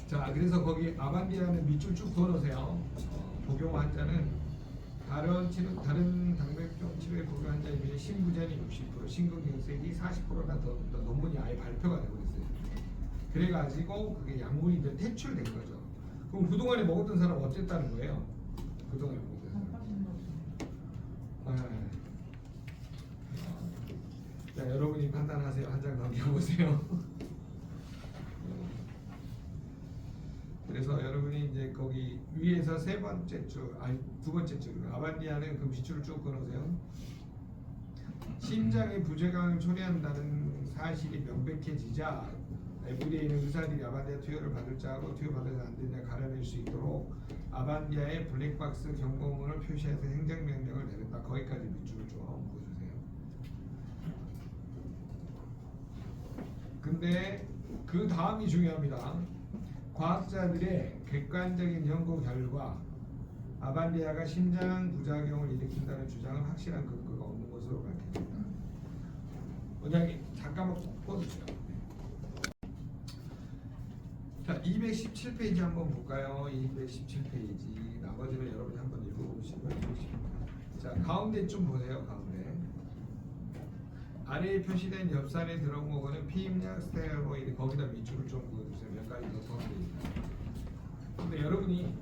자, 그래서 거기 아반디아는 밑줄 쭉 그어놓으세요. 복용 환자는 다른 당뇨병 치료의 복용 환자에 비해 심부전이 60%, 심근경색이 40%나 더 논문이 아예 발표가 되고 있어요. 그래가지고 그게 약물이 이제 퇴출된 거죠. 그럼 그동안에 먹었던 사람 어땠다는 거예요? 그동안에 먹었던 사람. 자, 여러분이 판단하세요. 한 장 넘겨보세요. 그래서 여러분이 이제 거기 위에서 세 번째 줄, 아니 두 번째 줄, 아반디아는 그 밑줄을 쭉 끊으세요. 심장의 부재감을 초래한다는 사실이 명백해지자 FDA는 의사들이 아반디아 투여를 받을 자하고 투여 받아서 안 되냐 가려낼 수 있도록 아반디아의 블랙박스 경고문을 표시해서 행정명령을 내렸다. 거기까지 밑줄을 좀 묶어주세요. 근데 그 다음이 중요합니다. 과학자들의 객관적인 연구 결과 아반디아가 심장 부작용을 일으킨다는 주장은 확실한 근거가 없는 것으로 밝혀졌다. 원장님 잠깐만 꺼주세요. 자, 217페이지 한번 볼까요? 217페이지. 나머지는 여러분이 한번 읽어보시고요. 자, 가운데 좀 보세요. 가운데. 아래에 표시된 엽산에 들어온 거는 피임약, 스테로이드, 거기다 밑줄을 좀 그어주세요. 몇 가지 더 포함되어 근데 여러분이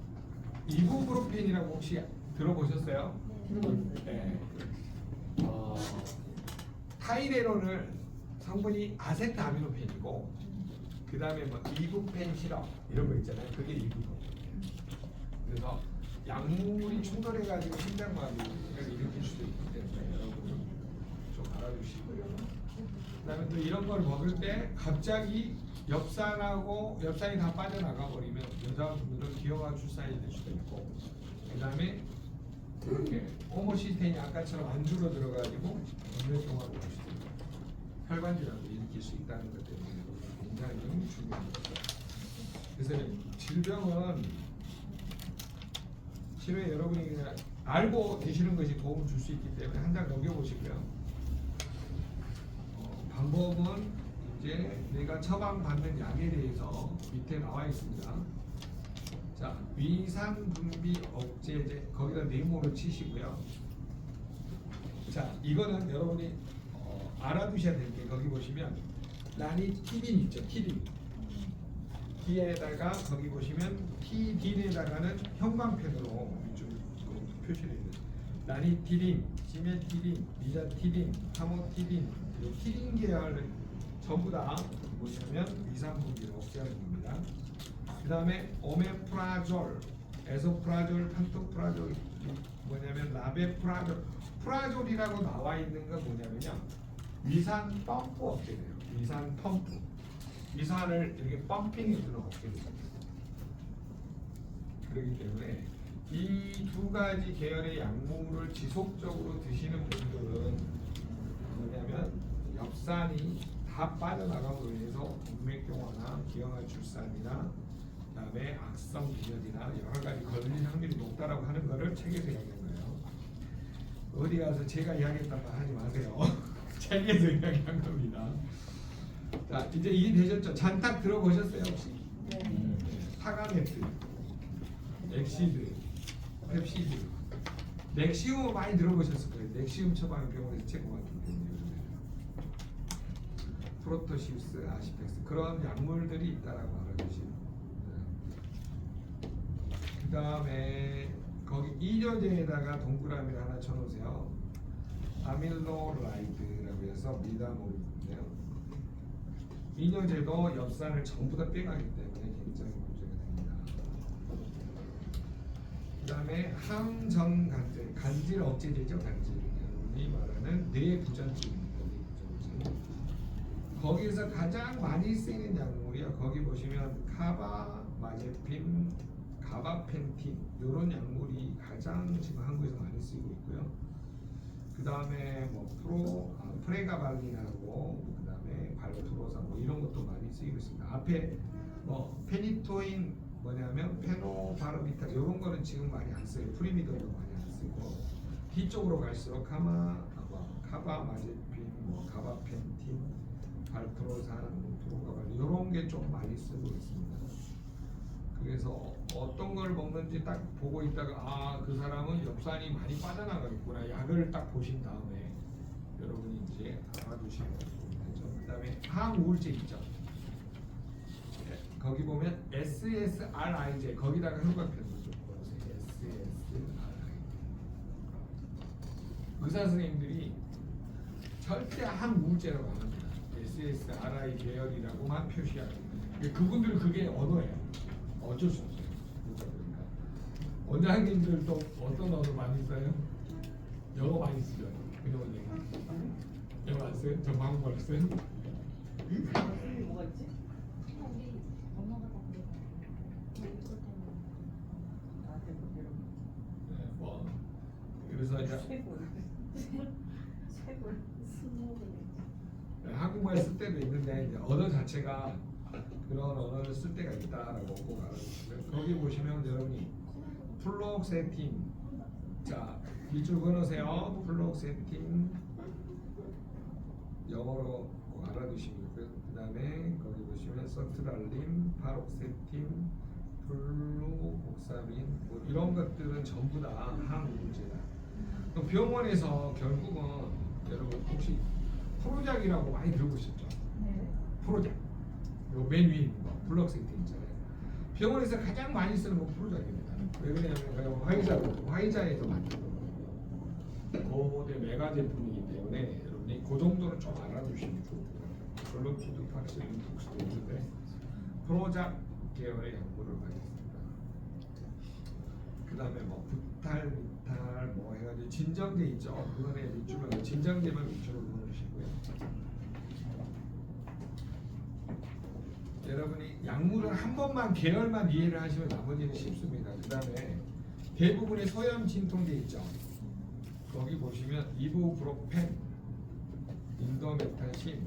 이부프로펜이라고 혹시 들어보셨어요? 네. 타이레놀을 성분이 아세트아미노펜이고 그 다음에 뭐 이부펜 시럽 이런 거 있잖아요. 그게 이부프로펜. 그래서 약물이 충돌해가지고 심장마비를 일으킬 수도 있기 때문에 여러분 좀 알아주시고요. 그다음에 또 이런 걸 먹을 때 갑자기 엽산이 다 빠져나가 버리면 여자분들은 기형아 출산이 될 수도 있고, 그다음에 이렇게 호모시스테인이 아까처럼 안주로 들어가지고 오랫동안 올 수도 있고 혈관질환도 일으킬 수 있다는 것 때문에 굉장히 중요합니다. 그래서 질병은 치료에 여러분이 그냥 알고 드시는 것이 도움을 줄 수 있기 때문에 한 장 넘겨보시고요. 방법은 이제 내가 처방받는 약에 대해서 밑에 나와 있습니다. 자, 위산 분비 억제제 거기다 네모를 치시고요. 자, 이거는 여러분이 알아두셔야 될 게 거기 보시면 라니티딘 있죠, 티딘. D에다가 거기 보시면 TD에다가는 형광펜으로 밑줄 표시를 해요. 라니티딘, 시메티딘, 미자티딘, 타모티딘, 티딘 계열 전부 다 뭐냐면 위산 분비를 억제하는 겁니다. 그 다음에 오메프라졸, 에소프라졸, 판토프라졸 뭐냐면 라베프라졸, 프라졸이라고 나와 있는 건 뭐냐면요 위산 펌프 억제돼요. 위산 펌프, 위산을 이렇게 펌핑해주는 억제입니다. 그렇기 때문에 이 두 가지 계열의 약물을 지속적으로 드시는 분들은 뭐냐면 엽산이 다 빠져나가고 인해서 동맥경화나 기형아 출산이나 그다음에 악성 비염이나 여러 가지 걸릴 확률이 높다라고 하는 것을 책에서 이야기한 거예요. 어디 가서 제가 이야기했단 말 하지 마세요. 책에서 이야기한 겁니다. 자, 이제 이해되셨죠? 잔탁 들어보셨어요 혹시? 네. 타가메트, 엑시드, 펩시드, 넥시움 많이 들어보셨을 거예요. 넥시움 처방의 병원에서 제공하기 때문에 프로토시우스, 아시펙스 그런 약물들이 있다라고 알아주시면. 그 다음에 거기 이뇨제에다가 동그라미를 하나 쳐놓으세요. 아밀로라이드라고 해서 미다모르인데요. 이뇨제도 엽산을 전부 다 빼가기 때문에 굉장히 문제가 됩니다. 그 다음에 항정간질, 간질 억제제죠. 간질. 여러분이 말하는 뇌부전증입니다. 뇌부전증. 거기서 가장 많이 쓰이는 약물이요. 거기 보시면 카바마제핀, 가바펜틴 이런 약물이 가장 지금 한국에서 많이 쓰이고 있고요. 그 다음에 뭐 프레가발린하고 그 다음에 발토로산 뭐 이런 것도 많이 쓰이고 있습니다. 앞에 뭐 페니토인 뭐냐면 페노바르비탈 이런 거는 지금 많이 안 써요. 프리미돌도 많이 안 쓰고 뒤쪽으로 갈수록 카바마제핀, 뭐 가바펜틴, 발토로산, 프로가발린 이런 게 좀 많이 쓰고 있습니다. 그래서 어떤 걸 먹는지 딱 보고 있다가 아, 그 사람은 엽산이 많이 빠져나가겠구나. 약을 딱 보신 다음에 여러분이 이제 알아두시면 되죠. 그 다음에 항우울제 있죠. 네, 거기 보면 SSRI제 거기다가 혈관편도 좀 보세요. SSRI. 의사 선생님들이 절대 항우울제라고 안 합니다. SSRI 계열이라고만 표시하는 거예요. 그분들은 그게 언어예요. 어쩔 수 없어요. 그러니까 원장님들도 어떤 언어 많이 써요? 영어 많이 쓰죠. 그냥 원장님. 영어 안 써요? 저 한국말 써요? 뭐가 있지? 우리 엄마가 다 그래요. 이것 때문에. 아, 대부분 네, 뭐 그래서 이제 쇠골. 쇠골. 스모그. 한국말 쓸 때도 있는데 이제 언어 자체가 그런 언어를 쓸 때가 있다라고 꼭 알아주시고요. 거기 보시면 여러분이 플록세틴, 자 밑줄 그어놓으세요. 플록세틴 영어로 꼭 알아두시고요. 그 다음에 거기 보시면 서트랄린, 파록세틴, 플루옥사민 뭐 이런 것들은 전부 다 항우울제다. 그럼 병원에서 결국은 여러분 혹시 프로작이라고 많이 들어보셨죠? 네. 프로작. 그리고 맨 위에 있는 거 플럭세틴 있잖아요. 병원에서 가장 많이 쓰는 건 프로작입니다. 왜 그러냐면 그냥 화이자에서 만든 거고 고대 메가 제품이기 때문에 여러분이 그 정도는 좀 알아두시면 좋을 것 같아요. 글루티드 박스는 독수도 있는데 프로작 계열의 약물을 많이 씁니다. 그 다음에 뭐 부탈, 비탈 뭐 해가지고 진정제 있죠. 그거는 밑줄로 진정제만 밑줄로 넣으시고요. 여러분이 약물은 한 번만 계열만 이해를 하시면 나머지는 쉽습니다. 그 다음에 대부분의 소염 진통제 있죠. 거기 보시면 이부프로펜, 인도메타신,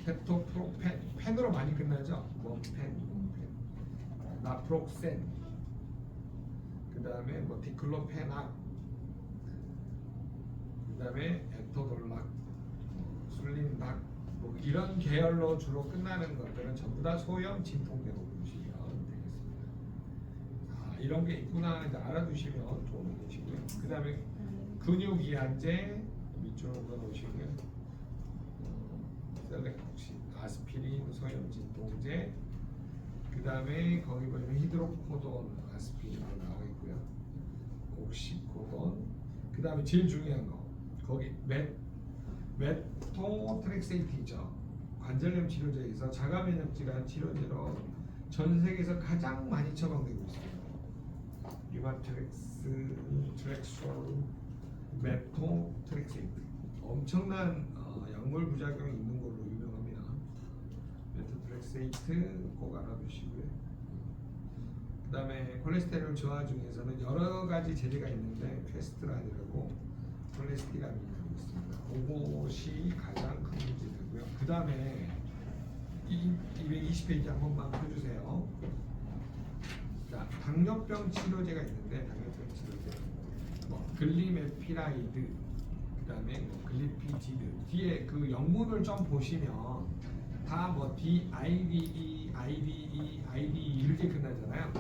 케토프로펜, 펜으로 많이 끝나죠. 원펜, 나프록센, 그 다음에 뭐 디클로페낙, 그 다음에 에토돌락, 술린락 뭐 이런 계열로 주로 끝나는 것들은 전부 다 소염 진통제로 보시면 되겠습니다. 아, 이런 게 있구나 이제 알아두시면 도움이 되시고요. 그 다음에 근육이완제 밑줄로 넣어놓으시고요. 셀렉톡신, 아스피린, 소염 진통제. 그 다음에 거기 보시면 히드로코돈, 아스피린 나와 있고요. 옥시코돈. 그 다음에 제일 중요한 거 거기 메토트렉세이트죠. 관절염 치료제에서 자가면역 질환 치료제로 전 세계에서 가장 많이 처방되고 있습니다. 리마트렉스, 트렉솔, 메토트렉세이트 엄청난 약물 부작용이 있는 걸로 유명합니다. 메토트렉세이트 꼭 알아두시고요. 그 다음에 콜레스테롤 저하 중에서는 여러 가지 제제가 있는데 페스트란이라고 콜레스테람이 있습니다. 그것이 가장 큰 문제되고요. 그 다음에 220페이지 한 번만 펴주세요. 자, 당뇨병 치료제가 있는데 당뇨병 치료제 뭐 글리메피라이드, 그 다음에 뭐 글리피지드 뒤에 그 영문을 좀 보시면 다 뭐 DIDE, IDE, IDE 이렇게 끝나잖아요.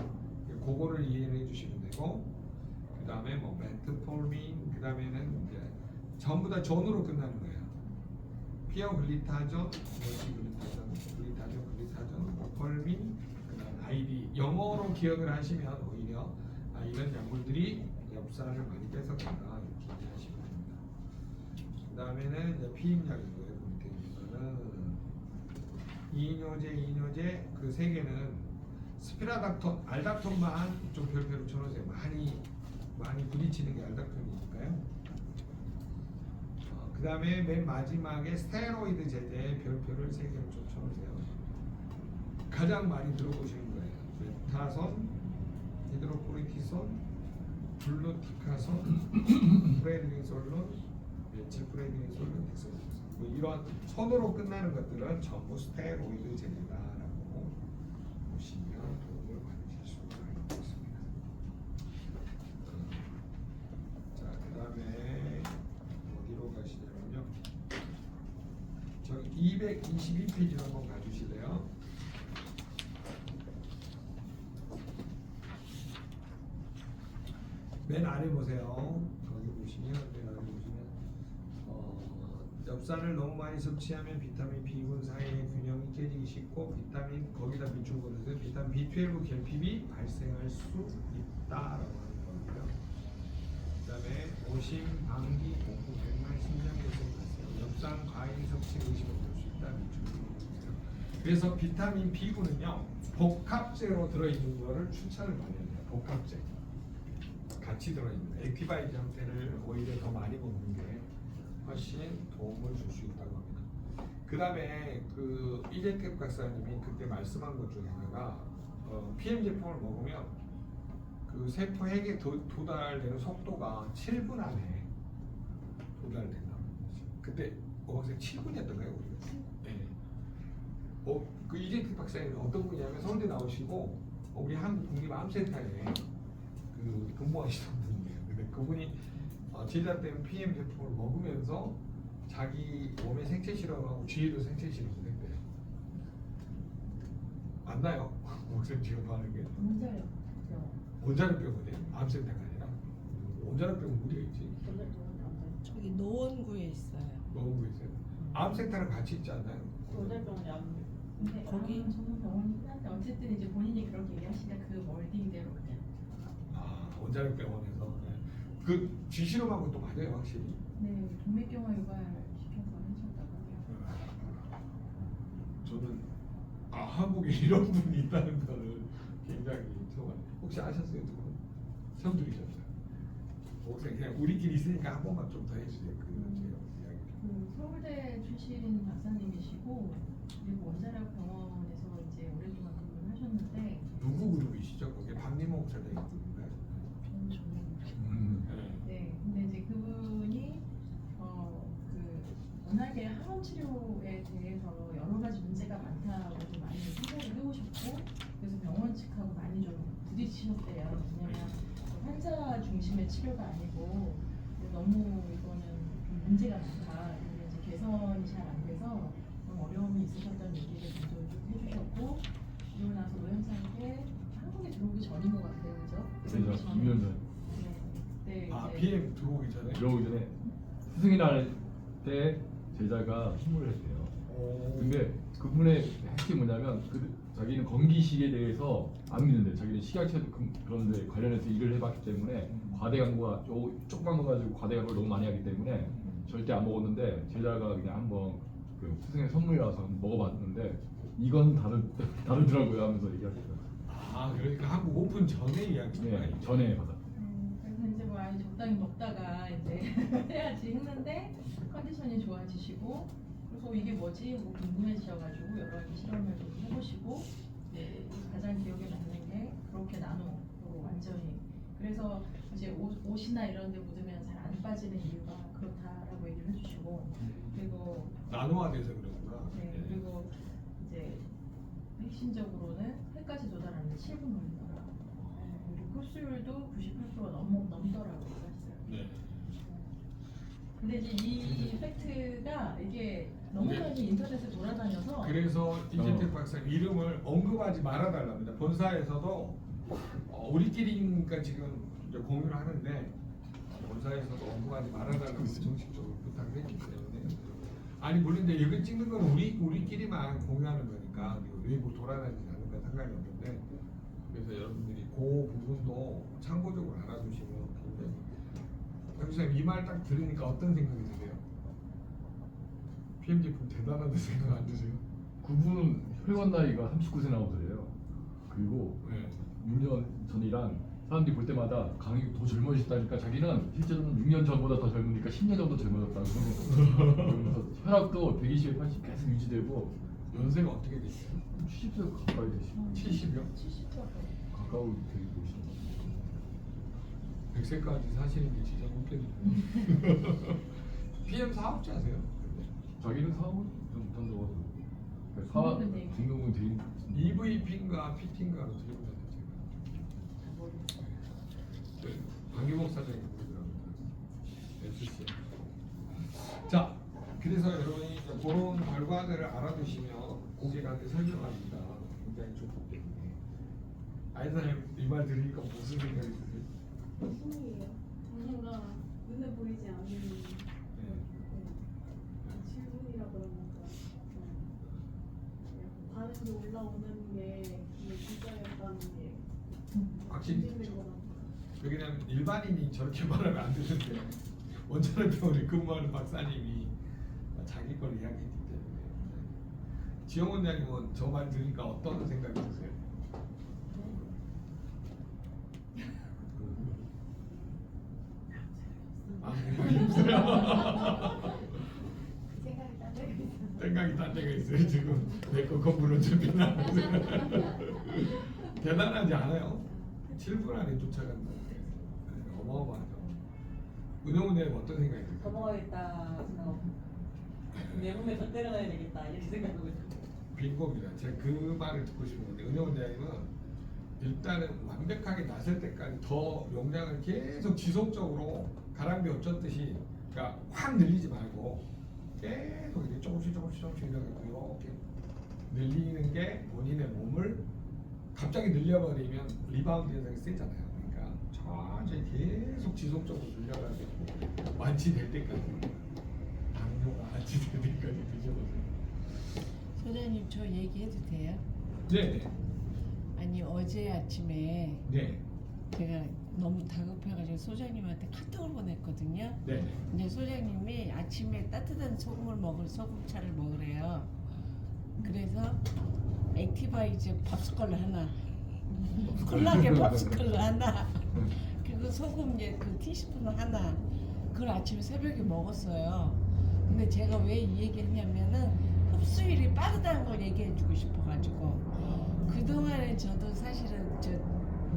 그거를 이해해 주시면 되고 그 다음에 뭐 메트폴민, 그 다음에는 이제 전부 다 존으로 끝나는 거예요. 피어글리타존, 글리타존, 모펄민, 그다음 아이디 영어로 기억을 하시면 오히려 이런 약물들이 엽산을 많이 뺏어간다 이렇게 이해하시면 됩니다. 그다음에는 이제 피임약이고요. 밑에 있는 이뇨제 그 세 개는 스피라닥톤, 알닥톤만 좀 별표로 쳐놓으세요. 많이 부딪히는 게 알닥톤이니까요. 그 다음에 맨 마지막에 스테로이드 제제의 별표를 3개를 좀 쳐놓으세요. 가장 많이 들어보시는 거예요. 메타손, 히드로코르티손, 블루티카손, 프레드니솔론, 메칠프레드니솔론, 덱사메타손. 뭐 이런 손으로 끝나는 것들은 전부 스테로이드 제제다라고 보시면 도움을 받으실 수가 있습니다. 자, 그 다음에 어디로 가시냐면요. 저기 221페이지로 한번 가주실래요? 맨 아래 보세요. 거기 보시면 맨 아래 보시면 엽산을 너무 많이 섭취하면 비타민 B군 사이의 균형이 깨지기 쉽고 비타민 거기다 밑줄 그어서 비타민 B12 결핍이 발생할 수 있다라고 하는 거고요. 그다음에 오심, 방기, 복부, 백말, 심장경색 발생, 엽산 과잉 섭취 의심을 볼 수 있다. 밑줄 그어주세요. 그래서 비타민 B군은요 복합제로 들어있는 거를 추천을 많이 합니다. 복합제. 같이 들어있는 액티바이트 형태를 오히려 더 많이 먹는 게 훨씬 도움을 줄 수 있다고 합니다. 그 다음에 그 이재택 박사님이 그때 말씀한 것 중에 하나가 PM 제품을 먹으면 그 세포 핵에 도달되는 속도가 7분 안에 도달된다는 거죠. 그때 어제 7분이었던가요 우리가? 네. 그 이재택 박사님이 어떤 분이냐면 서울대 나오시고 우리 한국국립암센터에 그 근무하시던 분이에요. 근데 그분이 제자된 PM 제품을 먹으면서 자기 몸에 생체 실험하고 쥐에도 생체 실험을 했대요. 맞나요? 목소리 지금 하는 게 문제요. 원자력병원이에요. 암센터가 아니라 원자력병원 무리가 있지. 저기 노원구에 있어요. 너무 있어요. 암센터랑 같이 있지 않나요? 조달병원이 안 근데 거기- 전문 병원이긴 한데 어쨌든 이제 본인이 그렇게 얘기하시니까 그 월딩대로 그냥. 원자력병원에서 그 쥐 실험하고 또 맞아요 확실히. 네, 동맥경화 유발 시켜서 하셨다고 해요. 저는 한국에 이런 분이 있다는 거를 굉장히 처음 알아요. 혹시 아셨어요 두 분? 처음 들으셨어요? 혹시 그냥 우리끼리 있으니까 한 번만 좀 더 해주세요. 그 제가 이야기. 그 서울대 출신 박사님이시고 그리고 원자력 병원에서 이제 오랫동안 근무를 하셨는데 누구 그룹이시죠? 거기 박리모 목사님 그룹인가요? 저는 전혀 모르겠어요. 네. 네, 근데 이제 그분이 그 워낙에 항암 치료에 대해서 여러 가지 문제가 많다고 좀 많이 생각을 해오셨고 그래서 병원 측하고 많이 좀 부딪히셨대요. 왜냐면 환자 중심의 치료가 아니고 너무 이거는 좀 문제가 많다. 근데 이제 개선이 잘 안 돼서 좀 어려움이 있으셨다는 얘기를 먼저 좀 해주셨고 그러고 나서 노현상께 한국에 들어오기 전인 것 같아요, 그죠? 그래서 들어오기 전에. 2년 전 네, 네, 아 이제 PM 들어오기 전에. 들어오기 전에 스승이 날 때 제자가 선물을 했대요. 근데 그분의 핵심이 뭐냐면 자기는 건기식에 대해서 안 믿는데 자기는 식약처 그런 데 관련해서 일을 해봤기 때문에 과대 광고가 조그만 거 가지고 과대 광고를 너무 많이 하기 때문에 절대 안 먹었는데 제자가 그냥 한번 그 스승의 선물이라서 한번 먹어봤는데 이건 다르더라고요 하면서 얘기하셨어요. 그러니까 한국 오픈 전에 이야기인가요? 네, 전에 받았어요. 그래서 이제 뭐 아니 적당히 먹다가 이제 해야지 했는데 컨디션이 좋아지시고 그래서 이게 뭐지 뭐 궁금해지셔가지고 여러 가지 실험을 좀 해보시고 네, 가장 기억에 남는 게 그렇게 나노로 완전히 그래서 이제 옷이나 이런 데 묻으면 잘 안 빠지는 이유가 그렇다라고 얘기를 해주시고 그리고 나노화돼서 그러구나. 네, 그리고 이제 핵심적으로는 해까지 도달하는 7분 걸린다. 그리고 흡수율도 98%가 넘더라고요. 네. 근데 이제 이 팩트가 이게 너무 네. 많이 인터넷에 돌아다녀서 그래서 이재택 박사 이름을 언급하지 말아달랍니다. 본사에서도 우리끼리니까 지금 이제 공유를 하는데 본사에서도 언급하지 말아달라고 정식적으로 부탁을 했기 때문에 아니 물론 이제 여기 찍는 건 우리끼리만 공유하는 거니까 외부 돌아다니지 않는 건 상관이 없는데 그래서 여러분들이 그 부분도 참고적으로 알아두시면 굉장히 박사님 이 말 딱 들으니까 어떤 생각이 드세요? PM 제품 대단하다는 생각 안 드세요? 그분은 회원 나이가 39세 나오고 그래요. 그리고 네. 6년 전이랑 사람들이 볼 때마다 강이 더 젊어지다니까 자기는 실제로는 6년 전보다 더 젊으니까 10년 정도 젊어졌다고. 그러면서 혈압도 120에 80 계속 유지되고 연세가 어떻게 되세요? 70세 가까이 되시고 70이요? 70조 가까이 되게 보시는 것 100세까지 사시는 게 진짜 웃겠네요. PM 사업자세요? 자기는 사업을 좀 못한다고 하더라고요. 그러니까 사업 등록은 등록은 돼 있는 EVP인가 PT인가로 들어보면 제가 강기복 사장이 보이더라고요. SC. 자, 그래서 여러분이 이제 그런 결과들을 알아두시면 고객한테 설명하기가 굉장히 좋기 때문에 아이사님 이 말 들으니까 무슨 생각이 드세요? 신이에요. 뭔가 눈에 보이지 않는 질문이라 그러니까 반응이 올라오는 게 이게 진짜였다는 게 확실히 인증된 것 같아요. 왜냐면 일반인이 저렇게 말하면 안 되는데 원자력 병원에 근무하는 박사님이 자기 걸 이야기했기 때문에. 지영 원장님은 저 말 들으니까 어떤 생각이 드세요? 아, 생각이 딴 데가 있어서. 생각이 딴 데가 있어요 지금. 내거 건물은 접히나. 대단하지 않아요? 7분 안에 쫓아간다는 게 어마어마하죠. 은영은 어떤 생각이 드세요? 넘어가겠다 생각하고 내 몸에 더 때려놔야 되겠다 이렇게 생각하고 있어요. 빈고입니다. 제가 그 말을 듣고 싶은 건데 은영 원장님은 일단은 완벽하게 나설 때까지 더 용량을 계속 지속적으로 가랑비 어쩌듯이 그러니까 확 늘리지 말고 계속 이렇게 조금씩 이렇게 늘리는 게 본인의 몸을 갑자기 늘려버리면 리바운드 현상이 세잖아요. 그러니까 천천히 계속 지속적으로 늘려가지고 완치될 때까지 당뇨가 완치될 때까지 드셔보세요. 소장님 저 얘기해도 돼요? 네네. 아니 어제 아침에 네. 제가 너무 다급해가지고 소장님한테 카톡을 보냈거든요. 네네. 근데 소장님이 아침에 따뜻한 소금차를 먹으래요. 그래서 액티바이즈 밥숟갈 하나, 콜라겐 밥숟갈 하나, 그리고 소금 그 티스푼 하나, 그걸 아침에 새벽에 먹었어요. 근데 제가 왜 이 얘기했냐면은 흡수율이 빠르다는 걸 얘기해주고 싶어가지고 그동안에 저도 사실은 저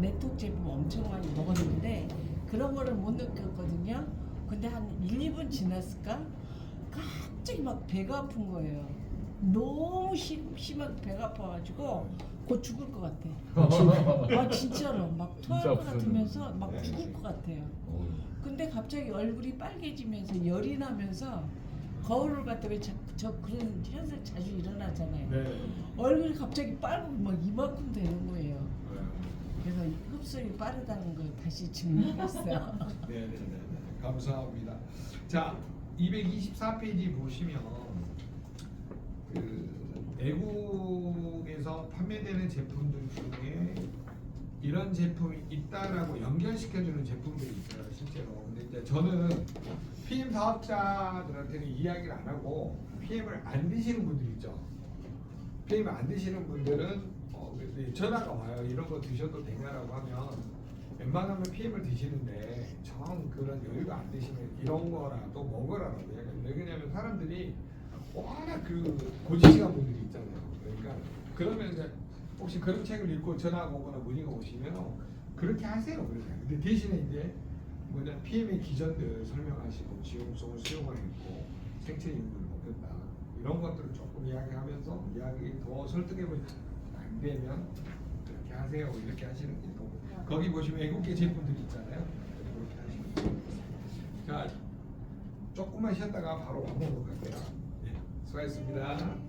네톡 제품 엄청 많이 먹었는데 그런 거를 못 느꼈거든요. 근데 한 1, 2분 지났을까? 갑자기 막 배가 아픈 거예요. 너무 심하게 배가 아파가지고 곧 죽을 것 같아. 아 진짜로 막 토할 진짜 것 같으면서 막 네. 죽을 것 같아요. 근데 갑자기 얼굴이 빨개지면서 열이 나면서 거울을 봤다 저 그런 현상 자주 일어나잖아요. 네. 얼굴이 갑자기 빨고 막 이만큼 되는 거예요. 그래서 흡수율이 빠르다는 걸 다시 증명했어요. 네네네. 감사합니다. 자, 224페이지 보시면 그 외국에서 판매되는 제품들 중에 이런 제품이 있다라고 연결시켜주는 제품들이 있어요, 실제로. 근데 이제 저는 PM 사업자들한테는 이야기를 안 하고 PM을 안 드시는 분들 있죠. PM을 안 드시는 분들은 전화가 와요. 이런 거 드셔도 되냐라고 하면 웬만하면 PM을 드시는데 정 그런 여유가 안 되시면 이런 거라도 먹으라고 해요. 왜 그러냐면 사람들이 워낙 그 고지식한 분들이 있잖아요. 그러니까 그러면 이제 혹시 그런 책을 읽고 전화가 오거나 문의가 오시면 그렇게 하세요. 그러면. 근데 대신에 이제 뭐냐 PM의 기전들 설명하시고 지용성을 수용을 했고 생체 유무를 먹는다 이런 것들을 조금 이야기하면서 이야기 더 설득해보면 안 되면 그렇게 하세요. 이렇게 하시는 게 있고 거기 보시면 외국계 제품들이 있잖아요. 그렇게 하시면 돼요. 자 조금만 쉬었다가 바로 밥 먹으러 갈게요. 네, 수고하셨습니다.